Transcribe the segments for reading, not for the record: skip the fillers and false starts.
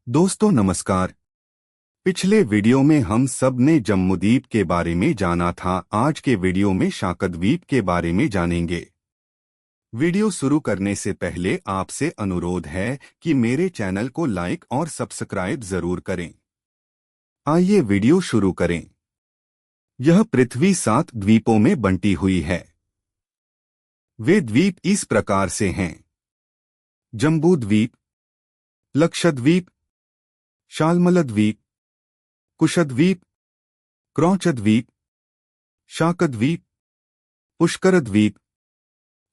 दोस्तों नमस्कार। पिछले वीडियो में हम सब ने जम्बूद्वीप के बारे में जाना था। आज के वीडियो में शाकद्वीप के बारे में जानेंगे। वीडियो शुरू करने से पहले आपसे अनुरोध है कि मेरे चैनल को लाइक और सब्सक्राइब जरूर करें। आइए वीडियो शुरू करें। यह पृथ्वी 7 द्वीपों में बंटी हुई है। वे द्वीप इस प्रकार से हैं: जम्बूद्वीप, लक्षद्वीप, शालमलद्वीप, कुशद्वीप, क्रौंचद्वीप, शाकद्वीप, पुष्करद्वीप।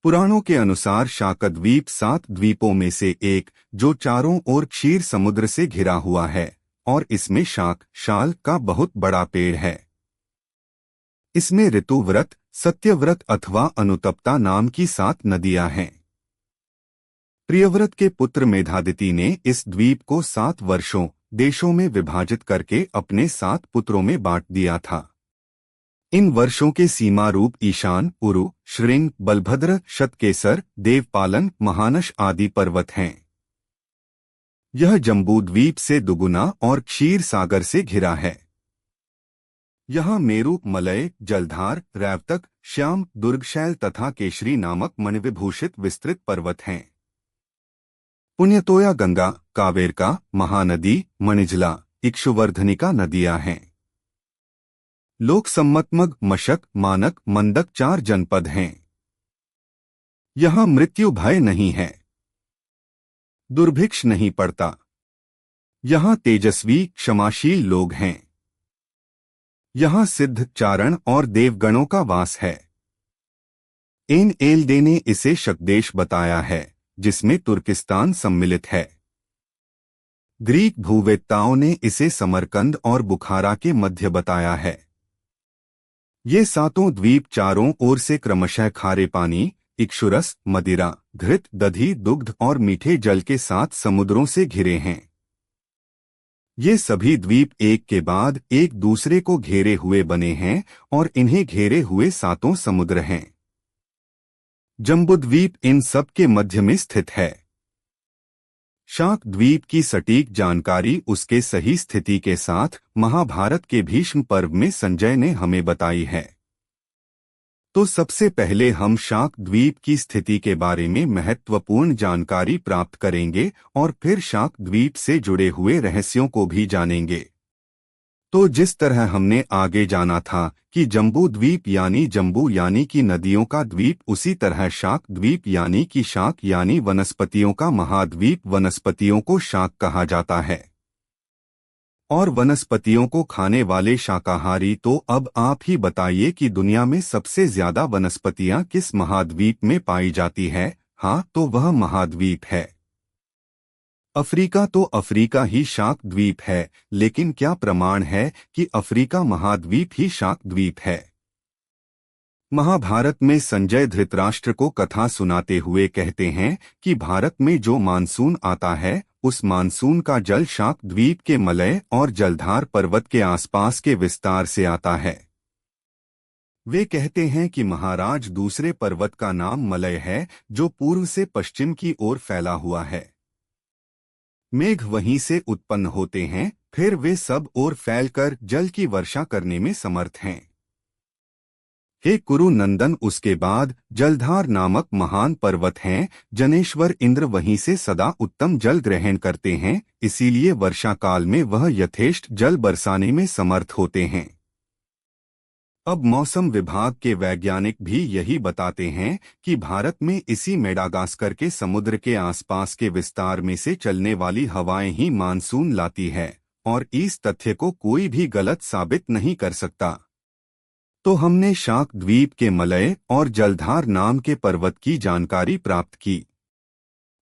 पुराणों के अनुसार शाकद्वीप 7 द्वीपों में से एक, जो चारों ओर क्षीर समुद्र से घिरा हुआ है, और इसमें शाल का बहुत बड़ा पेड़ है। इसमें ऋतुव्रत, सत्यव्रत अथवा अनुतप्ता नाम की 7 नदियां हैं। प्रियव्रत के पुत्र मेधातिथि ने इस द्वीप को 7 वर्षों देशों में विभाजित करके अपने 7 पुत्रों में बांट दिया था। इन वर्षों के सीमा रूप ईशान, उरु, श्रृंग, बलभद्र, शतकेसर, देवपालन, महानस आदि पर्वत हैं। यह जम्बूद्वीप से दुगुना और क्षीर सागर से घिरा है। यहाँ मेरु, मलय, जलधार, रैवतक, श्याम, दुर्गशैल तथा केशरी नामक मणिविभूषित विस्तृत पर्वत हैं। पुण्यतोया, गंगा, कावेरका, महानदी, मणिजला, इक्षुवर्धनिका नदियां हैं। लोकसम्मतमग, मशक, मानक, मंदक 4 जनपद हैं। यहाँ मृत्यु भय नहीं है। दुर्भिक्ष नहीं पड़ता। यहाँ तेजस्वी, क्षमाशील लोग हैं। यहाँ सिद्ध, चारण और देवगणों का वास है। एन एल्डे ने इसे शक्देश बताया है, जिसमें तुर्किस्तान सम्मिलित है। ग्रीक भूवेत्ताओं ने इसे समरकंद और बुखारा के मध्य बताया है। ये 7 द्वीप चारों ओर से क्रमशः खारे पानी, इक्षुरस, मदिरा, घृत, दधी, दुग्ध और मीठे जल के 7 समुद्रों से घिरे हैं। ये सभी द्वीप एक के बाद एक दूसरे को घेरे हुए बने हैं और इन्हें घेरे हुए 7 समुद्र हैं। जम्बूद्वीप इन सब के मध्य में स्थित है। शाकद्वीप की सटीक जानकारी उसके सही स्थिति के साथ महाभारत के भीष्म पर्व में संजय ने हमें बताई है। तो सबसे पहले हम शाकद्वीप की स्थिति के बारे में महत्वपूर्ण जानकारी प्राप्त करेंगे और फिर शाकद्वीप से जुड़े हुए रहस्यों को भी जानेंगे। तो जिस तरह हमने आगे जाना था कि जम्बूद्वीप यानी जम्बू यानी कि नदियों का द्वीप, उसी तरह शाकद्वीप यानी कि शाक यानी वनस्पतियों का महाद्वीप। वनस्पतियों को शाक कहा जाता है और वनस्पतियों को खाने वाले शाकाहारी। तो अब आप ही बताइए कि दुनिया में सबसे ज्यादा वनस्पतियां किस महाद्वीप में पाई जाती है? हाँ, तो वह महाद्वीप है अफ्रीका। तो अफ्रीका ही शाकद्वीप है, लेकिन क्या प्रमाण है कि अफ्रीका महाद्वीप ही शाकद्वीप है? महाभारत में संजय धृतराष्ट्र को कथा सुनाते हुए कहते हैं कि भारत में जो मानसून आता है, उस मानसून का जल शाकद्वीप के मलय और जलधार पर्वत के आसपास के विस्तार से आता है। वे कहते हैं कि महाराज, दूसरे पर्वत का नाम मलय है, जो पूर्व से पश्चिम की ओर फैला हुआ है। मेघ वहीं से उत्पन्न होते हैं, फिर वे सब ओर फैलकर जल की वर्षा करने में समर्थ हैं। हे कुरु नंदन, उसके बाद जलधार नामक महान पर्वत हैं। जनेश्वर इंद्र वहीं से सदा उत्तम जल ग्रहण करते हैं, इसीलिए वर्षा काल में वह यथेष्ट जल बरसाने में समर्थ होते हैं। अब मौसम विभाग के वैज्ञानिक भी यही बताते हैं कि भारत में इसी मेडागास्कर के समुद्र के आसपास के विस्तार में से चलने वाली हवाएं ही मानसून लाती है, और इस तथ्य को कोई भी गलत साबित नहीं कर सकता। तो हमने शाकद्वीप के मलय और जलधार नाम के पर्वत की जानकारी प्राप्त की।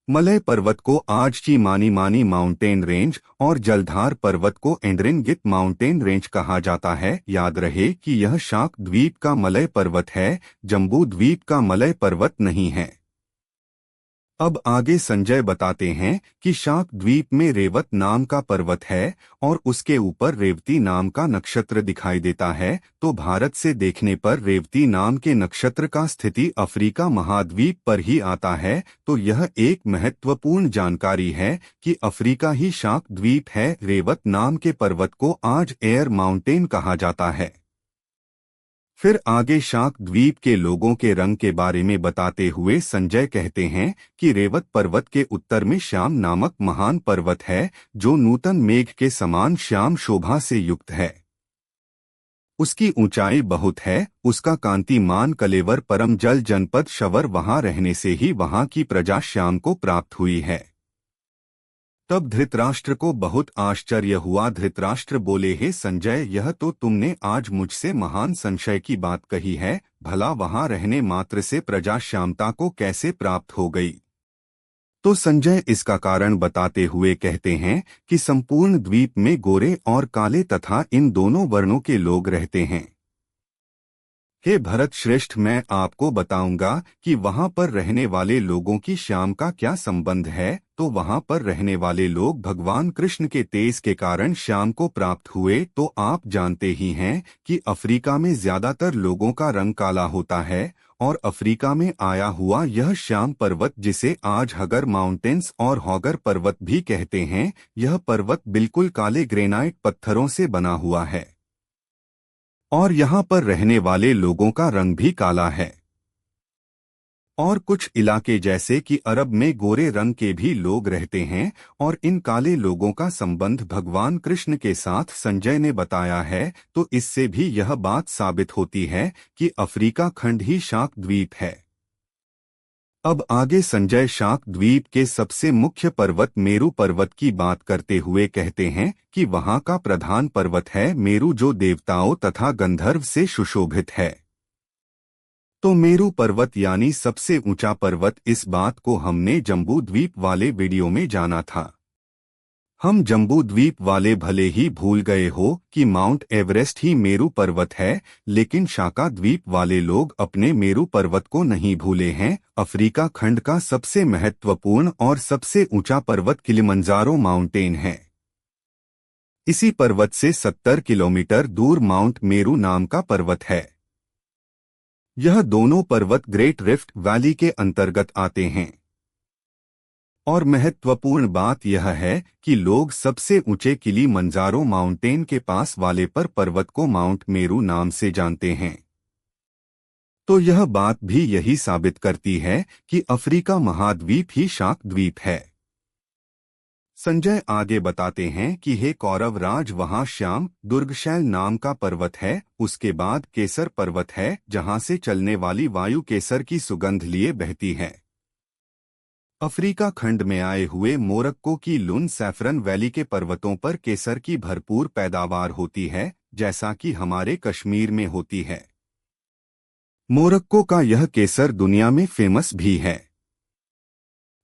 मलय पर्वत को आज की मानी माउंटेन रेंज और जलधार पर्वत को एंड्रिनगित माउंटेन रेंज कहा जाता है। याद रहे कि यह शाकद्वीप का मलय पर्वत है, जम्बूद्वीप का मलय पर्वत नहीं है। अब आगे संजय बताते हैं कि शाक द्वीप में रेवत नाम का पर्वत है और उसके ऊपर रेवती नाम का नक्षत्र दिखाई देता है। तो भारत से देखने पर रेवती नाम के नक्षत्र का स्थिति अफ्रीका महाद्वीप पर ही आता है। तो यह एक महत्वपूर्ण जानकारी है कि अफ्रीका ही शाक द्वीप है। रेवत नाम के पर्वत को आज एयर माउंटेन कहा जाता है। फिर आगे शाक द्वीप के लोगों के रंग के बारे में बताते हुए संजय कहते हैं कि रेवत पर्वत के उत्तर में श्याम नामक महान पर्वत है जो नूतन मेघ के समान श्याम शोभा से युक्त है। उसकी ऊंचाई बहुत है। उसका कांतिमान कलेवर परम जल जनपद शवर वहां रहने से ही वहां की प्रजा श्याम को प्राप्त हुई है। तब धृतराष्ट्र को बहुत आश्चर्य हुआ। धृतराष्ट्र बोले, हे संजय, यह तो तुमने आज मुझसे महान संशय की बात कही है। भला वहां रहने मात्र से प्रजा श्यामता को कैसे प्राप्त हो गई? तो संजय इसका कारण बताते हुए कहते हैं कि संपूर्ण द्वीप में गोरे और काले तथा इन दोनों वर्णों के लोग रहते हैं। हे भरत श्रेष्ठ, मैं आपको बताऊंगा कि वहां पर रहने वाले लोगों की श्याम का क्या संबंध है। तो वहां पर रहने वाले लोग भगवान कृष्ण के तेज के कारण श्याम को प्राप्त हुए। तो आप जानते ही हैं कि अफ्रीका में ज्यादातर लोगों का रंग काला होता है और अफ्रीका में आया हुआ यह श्याम पर्वत, जिसे आज हगर माउंटेन्स और हॉगर पर्वत भी कहते हैं, यह पर्वत बिल्कुल काले ग्रेनाइट पत्थरों से बना हुआ है और यहाँ पर रहने वाले लोगों का रंग भी काला है। और कुछ इलाके जैसे कि अरब में गोरे रंग के भी लोग रहते हैं और इन काले लोगों का संबंध भगवान कृष्ण के साथ संजय ने बताया है। तो इससे भी यह बात साबित होती है कि अफ्रीका खंड ही शाक द्वीप है। अब आगे संजय शाक द्वीप के सबसे मुख्य पर्वत मेरू पर्वत की बात करते हुए कहते हैं कि वहां का प्रधान पर्वत है मेरू, जो देवताओं तथा गंधर्व से सुशोभित है। तो मेरू पर्वत यानी सबसे ऊंचा पर्वत, इस बात को हमने जम्बू द्वीप वाले वीडियो में जाना था। हम जम्बू द्वीप वाले भले ही भूल गए हो कि माउंट एवरेस्ट ही मेरू पर्वत है, लेकिन शाका द्वीप वाले लोग अपने मेरू पर्वत को नहीं भूले हैं। अफ्रीका खंड का सबसे महत्वपूर्ण और सबसे ऊंचा पर्वत किलिमंजारो माउंटेन है। इसी पर्वत से 70 किलोमीटर दूर माउंट मेरू नाम का पर्वत है। यह दोनों पर्वत ग्रेट रिफ्ट वैली के अंतर्गत आते हैं। और महत्वपूर्ण बात यह है कि लोग सबसे ऊंचे किलिमंजारो माउंटेन के पास वाले पर पर्वत को माउंट मेरू नाम से जानते हैं। तो यह बात भी यही साबित करती है कि अफ्रीका महाद्वीप ही शाक द्वीप है। संजय आगे बताते हैं कि हे कौरव राज, वहां श्याम दुर्गशैल नाम का पर्वत है। उसके बाद केसर पर्वत है, जहां से चलने वाली वायु केसर की सुगंध लिए बहती है। अफ्रीका खंड में आए हुए मोरक्को की लुन सैफरन वैली के पर्वतों पर केसर की भरपूर पैदावार होती है, जैसा कि हमारे कश्मीर में होती है। मोरक्को का यह केसर दुनिया में फेमस भी है।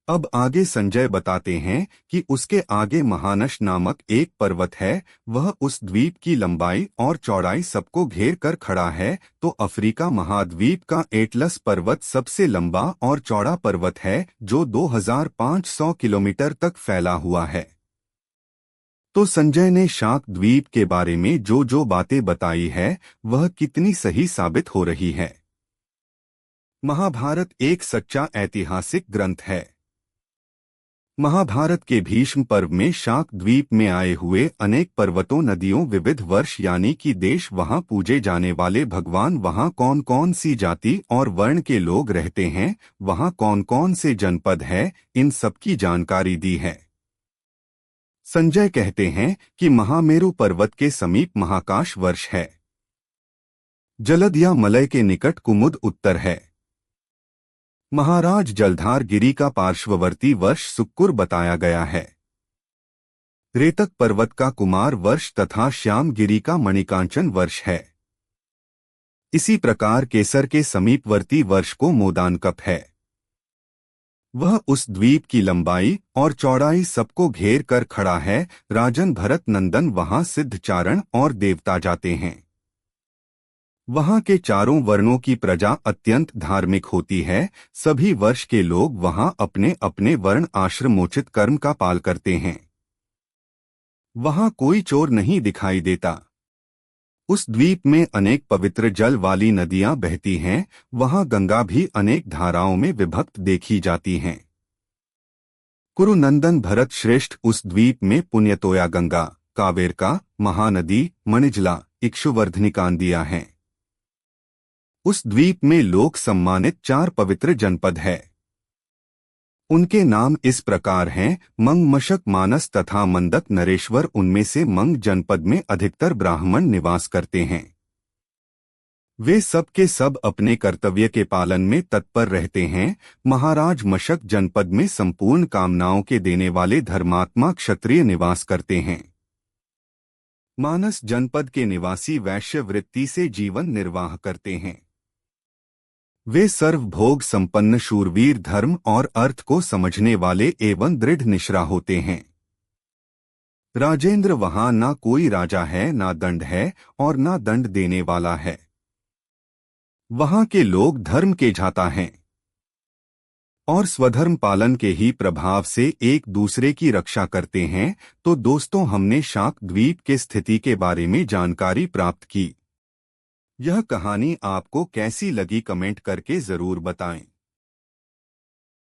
अब आगे संजय बताते हैं कि उसके आगे महानश नामक एक पर्वत है। वह उस द्वीप की लंबाई और चौड़ाई सबको घेर कर खड़ा है। तो अफ्रीका महाद्वीप का एटलस पर्वत सबसे लंबा और चौड़ा पर्वत है, जो 2500 किलोमीटर तक फैला हुआ है। तो संजय ने शाक द्वीप के बारे में जो जो बातें बताई है, वह कितनी सही साबित हो रही है। महाभारत एक सच्चा ऐतिहासिक ग्रंथ है। महाभारत के भीष्म पर्व में शाक द्वीप में आए हुए अनेक पर्वतों, नदियों, विविध वर्ष यानी कि देश, वहां पूजे जाने वाले भगवान, वहां कौन कौन सी जाति और वर्ण के लोग रहते हैं, वहां कौन कौन से जनपद है, इन सब की जानकारी दी है। संजय कहते हैं कि महामेरु पर्वत के समीप महाकाश वर्ष है। जलद या मलय के निकट कुमुद उत्तर है। महाराज जलधार गिरी का पार्श्ववर्ती वर्ष सुक्कुर बताया गया है। रेतक पर्वत का कुमार वर्ष तथा श्याम गिरी का मणिकांचन वर्ष है। इसी प्रकार केसर के समीपवर्ती वर्ष को मोदानकप है। वह उस द्वीप की लंबाई और चौड़ाई सबको घेर कर खड़ा है। राजन भरत नंदन वहां सिद्धचारण और देवता जाते हैं। वहाँ के चारों वर्णों की प्रजा अत्यंत धार्मिक होती है। सभी वर्ष के लोग वहाँ अपने अपने वर्ण आश्रमोचित कर्म का पाल करते हैं। वहाँ कोई चोर नहीं दिखाई देता। उस द्वीप में अनेक पवित्र जल वाली नदियां बहती हैं। वहाँ गंगा भी अनेक धाराओं में विभक्त देखी जाती हैं। कुरुनंदन भरत श्रेष्ठ उस द्वीप में पुण्यतोया गंगा, कावेरका, महानदी, मणिजला, इक्षुवर्धनिकांदिया हैं। उस द्वीप में लोक सम्मानित 4 पवित्र जनपद है। उनके नाम इस प्रकार हैं: मंग, मशक, मानस तथा मंदक नरेश्वर। उनमें से मंग जनपद में अधिकतर ब्राह्मण निवास करते हैं। वे सब के सब अपने कर्तव्य के पालन में तत्पर रहते हैं। महाराज मशक जनपद में संपूर्ण कामनाओं के देने वाले धर्मात्मा क्षत्रिय निवास करते हैं। मानस जनपद के निवासी वैश्य वृत्ति से जीवन निर्वाह करते हैं। वे सर्वभोग संपन्न शूरवीर, धर्म और अर्थ को समझने वाले एवं दृढ़ निश्रा होते हैं। राजेंद्र, वहां ना कोई राजा है, ना दंड है और ना दंड देने वाला है। वहां के लोग धर्म के जाता हैं और स्वधर्म पालन के ही प्रभाव से एक दूसरे की रक्षा करते हैं। तो दोस्तों, हमने शाक द्वीप के स्थिति के बारे में जानकारी प्राप्त की। यह कहानी आपको कैसी लगी कमेंट करके जरूर बताएं।